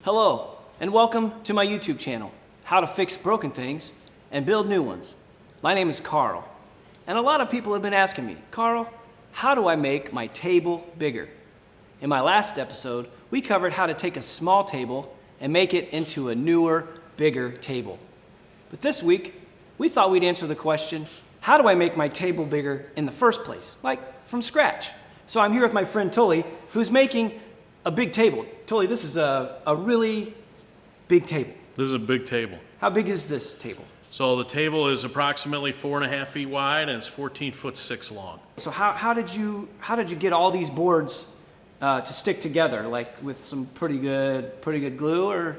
Hello, and welcome to my YouTube channel, How to Fix Broken Things and Build New Ones. My name is Carl, and a lot of people have been asking me, Carl, how do I make my table bigger? In my last episode, we covered how to take a small table and make it into a newer, bigger table. But this week, we thought we'd answer the question, how do I make my table bigger in the first place, like from scratch? So I'm here with my friend Tully, who's making a big table. Tully, this is a really big table. This is a big table. How big is this table? So the table is approximately 4.5 feet wide and it's 14 foot 6 long. So how did you get all these boards to stick together, like with some pretty good glue, or?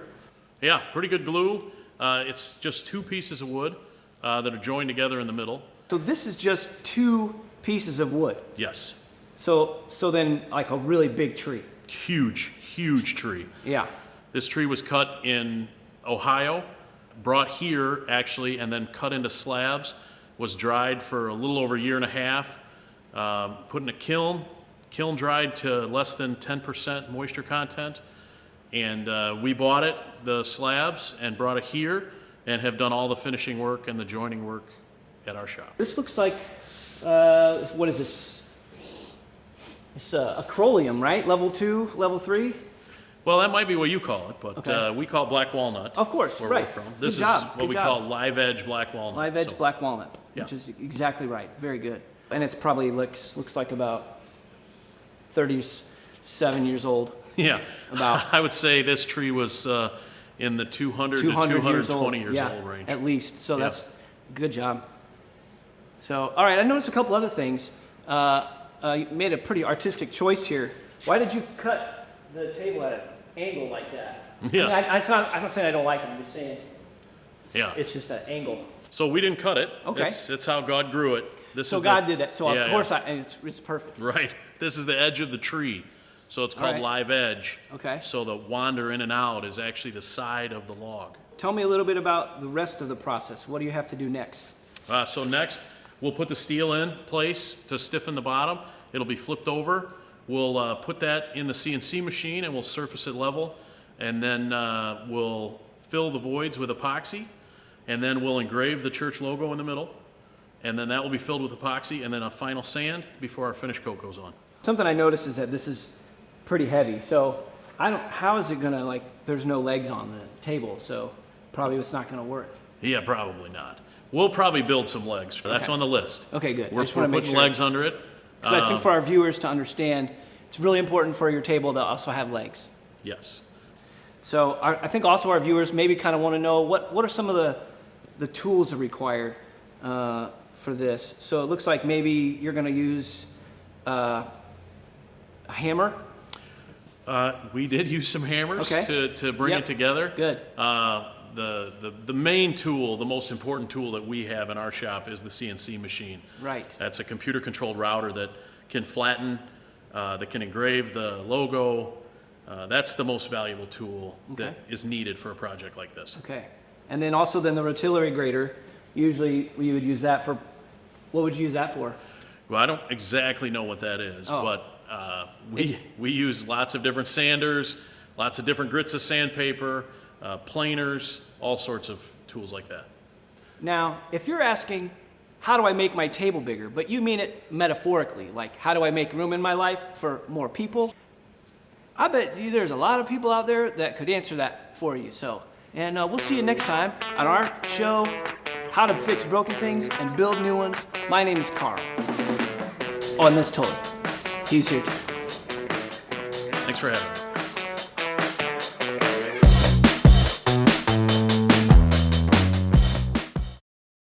Yeah, pretty good glue. It's just 2 pieces of wood that are joined together in the middle. So this is just 2 pieces of wood. Yes. So then like a really big tree. Huge tree. Yeah. This tree was cut in Ohio, brought here actually, and then cut into slabs, was dried for a little over a year and a half, put in a kiln dried to less than 10% moisture content, and we bought it, the slabs, and brought it here, and have done all the finishing work and the joining work at our shop. This looks like, what is this? It's acroleum, right? Level 2, level 3? Well, that might be what you call it, but okay. We call it black walnut. Of course, where right. we're from. Good This job. is what Good we job. call live edge black walnut. Live edge black walnut, yeah. Which is exactly right. Very good. And it's probably looks like about 37 years old. Yeah. About. I would say this tree was in the 200 to 220 years old range. At least. So that's good job. So, all right, I noticed a couple other things. You made a pretty artistic choice here. Why did you cut the table at an angle like that? Yeah. I mean, I'm not saying I don't like it. I'm just saying it's just an angle. So we didn't cut it. Okay. It's how God grew it. So God did that. So of course, and it's perfect. Right. This is the edge of the tree. So it's called live edge. Okay. So the wander in and out is actually the side of the log. Tell me a little bit about the rest of the process. What do you have to do next? So next, we'll put the steel in place to stiffen the bottom. It'll be flipped over. We'll put that in the CNC machine and we'll surface it level. And then we'll fill the voids with epoxy. And then we'll engrave the church logo in the middle. And then that will be filled with epoxy and then a final sand before our finish coat goes on. Something I noticed is that this is pretty heavy. So how is it gonna, like, there's no legs on the table, so probably it's not gonna work. Yeah, probably not. We'll probably build some legs. That's on the list. Okay, good. We're putting legs under it. So I think for our viewers to understand, it's really important for your table to also have legs. Yes. So I think also our viewers maybe kind of want to know what are some of the tools that are required for this. So it looks like maybe you're going to use a hammer. We did use some hammers to bring it together. Good. The main tool, the most important tool that we have in our shop is the CNC machine. Right. That's a computer-controlled router that can flatten, that can engrave the logo. That's the most valuable tool that is needed for a project like this. Okay. And then also the rotary grater, usually we would use that for, what would you use that for? Well, I don't exactly know what that is, but we use lots of different sanders, lots of different grits of sandpaper, planers, all sorts of tools like that. Now, if you're asking, how do I make my table bigger? But you mean it metaphorically, like how do I make room in my life for more people? I bet you there's a lot of people out there that could answer that for you. So, and we'll see you next time on our show, How to Fix Broken Things and Build New Ones. My name is Carl. Oh, and this Tully. He's here too. Thanks for having me.